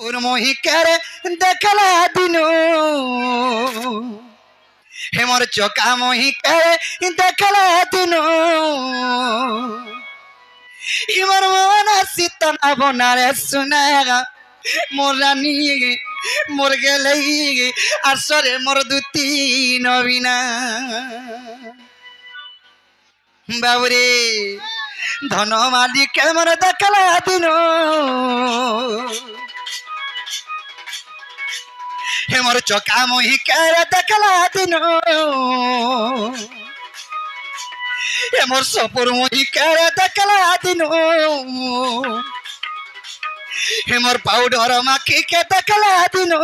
और मोही करे देखला दिनो हे मोर चोका मोही करे देखला दिनो इमर मोना सीतना बनारे सुनागा मोर रानी मोर गेलई आसरे मोर दुती नवीना बाबुरे धन मालिक मोर देखला दिनो हे मोर चोका मोही करे देखला दिनो हे मोर सपुर मोही करे देखला दिनो हे मोर पाउडर माखी के देखला दिनो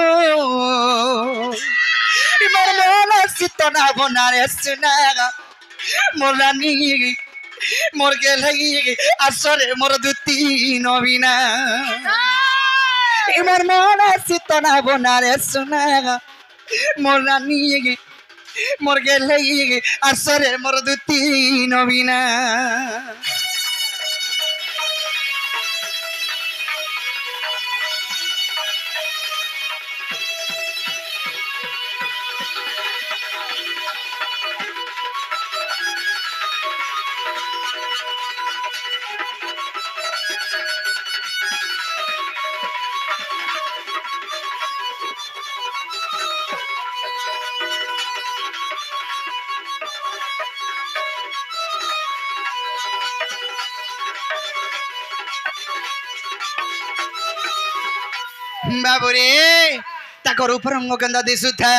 मोर मोला सीतना बनारे सुनागा मोर रानी मोर गेलई आसरे मोर दुती नवीना मोर मोला सीतना बनारे सुनागा मोर रानी मोर गेलई आसरे मोर दुती नवीना बाबुरे ताकर ऊपर हमको गंदा दिसुता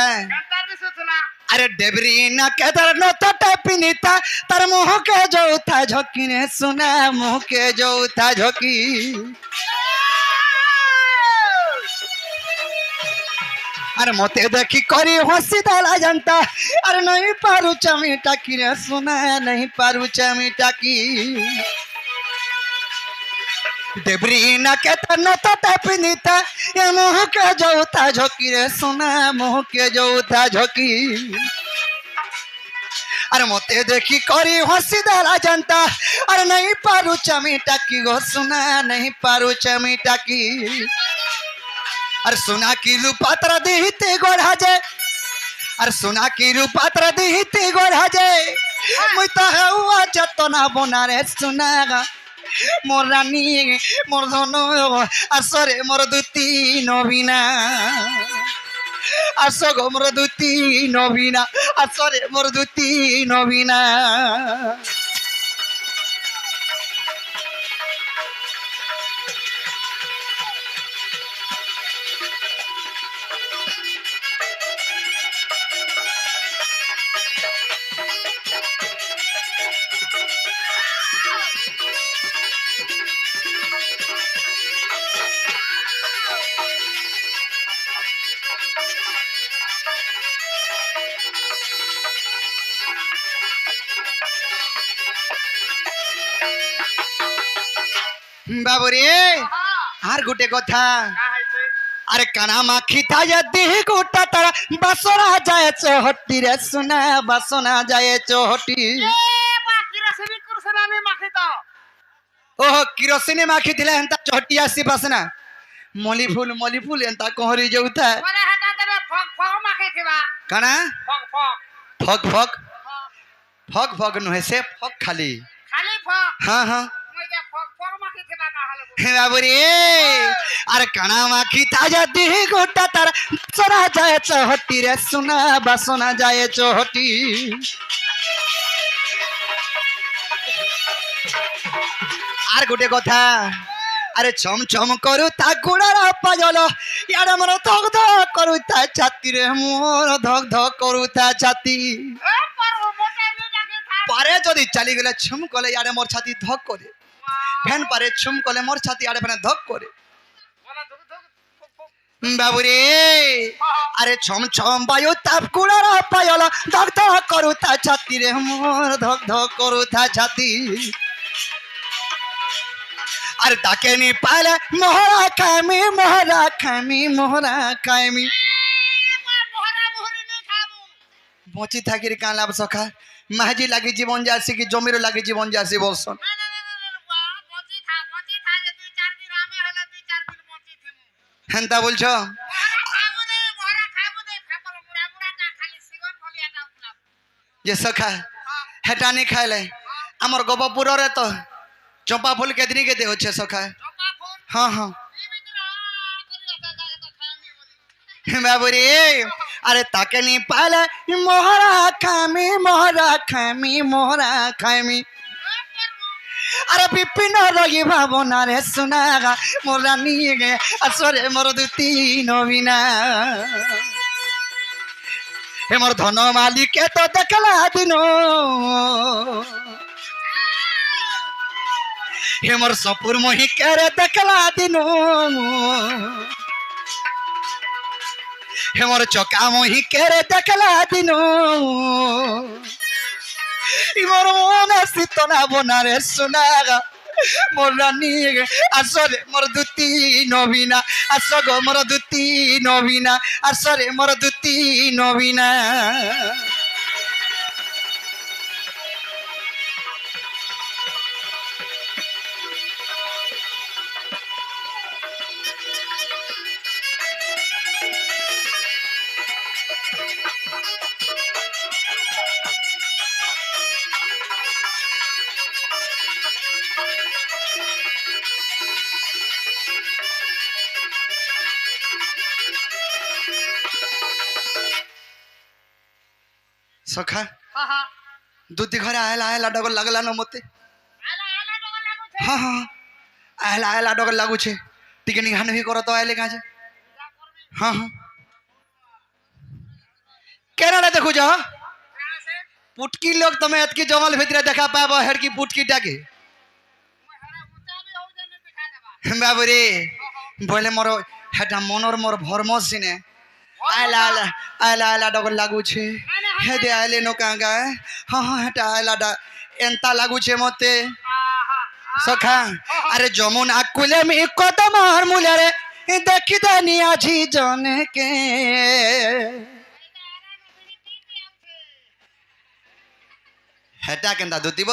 अरे डेबरी ना केदर न तो टपिनीता तार मुह के जोता झोकीने सुना मुह के जोता झोकी अरे मते देखी करी हंसी दाला जनता अरे नहीं पारू चमी टाकी रे सुना नहीं पारू चमी टाकी देबरी ना के तन तो टपिनीता ये मुह के जोता झोकी रे सुना मुह के जोता झोकी अरे मते देखी करी हंसी दाला जनता अरे नहीं पारू चमी टाकी गो सुना नहीं पारू चमी टाकी अरे सुना की रूपात्र दिहिते गोढ़ा जे अरे सुना की रूपात्र दिहिते गोढ़ा जे मुई तो हेउआ जतना बनारे सुनागा मोर रानी मोर धनो आसरे मोर दुती नवीना आसो गो मोर दुती नवीना आसरे मोर दुती नवीना बाबुरे आर गुटे कथा अरे काना माखी था यदि गोटा तारा बासना जाए चोहटी रे सुना बासना जाए चोहटी ओह किरोसिनी माखी थिले हंता चोहटी आसी बासना मली फूल एंता कोहरी जोउता काना फक फक फक फक नहे से फक खाली हाँ हाँ बाबुरे अरे काना माखी ताजा देह गोटा तारा सरा जाए चोहटी रे सुना बासना जाए चोहटी आर गोटे कथा अरे छम छम करू ता गुड़ारा पाजल यार मोर धक धक करू ता छाती रे मोर धक धक करू ता छाती पारे जदि चली गले छम कले यार मोर छाती धक करे फैन पारे छुम कले मोर छाती आड़े बने धक करे बाबुरे अरे छम छम बायु ताप गुड़ारा पायल धक धक करू ता छाती रे मोर धक धक करू ता छाती अरे डाके नी पाले मोहरा खामी मोहरा खामी मोहरा खामी बची थाकी कान लाभ सखा माजी लगी जीवन जासी कि जमीर लगी जीवन जासी बोलसन হেন্তা বলছ যে সখা হেটা নি খাইলে আমার গোপপুরের তো চম্পা ফুল কেদিনি কেতে হচ্ছে সখা হ্যাঁ হ্যাঁ বাবুরে আরে তাকে নি পাইলে মোহরা খামি আরে বিপিন রগি ভাবনা রে সোনা মোরা নিয়ে গে আসরে মোর দুতি নবীনা হে মোর ধন মালিকে তো দেখলা দিন হে মোর সপুর মহিকে রে দেখলা দিন হে মোর চকা মহিকে রে দেখলা দিন মোর মনে শীতনা বনারে সোনা মোর রানী আসরে মোর দুতি নবীনা আস গো মোর দুতি নবীনা আসরে মোর দুতি নবীনা सखा दूधी घरे आयला आयला डगर लगला न मते हाँ हाँ आयला आयला डगर लागू छे टिके निहान ही करो तो आयले कहाँ छे हाँ हाँ केना ना देखो जा पुटकी लोग तुम्हें अतकी जंगल भीतर देखा पाबो हेड की पुटकी डाके बाबू रे बोले मोर हेटा मनोर मोर भरमस सिने आयला आयला आयला आयला डगर लागू छे हे दे आयले नो कांगा हाँ हाँ हेटा आयला डा एंता लागू छे मते सखा अरे जमुना कुले में कदम हर मुले रे देखी दानी आजी जने के हेटा केंदा दुती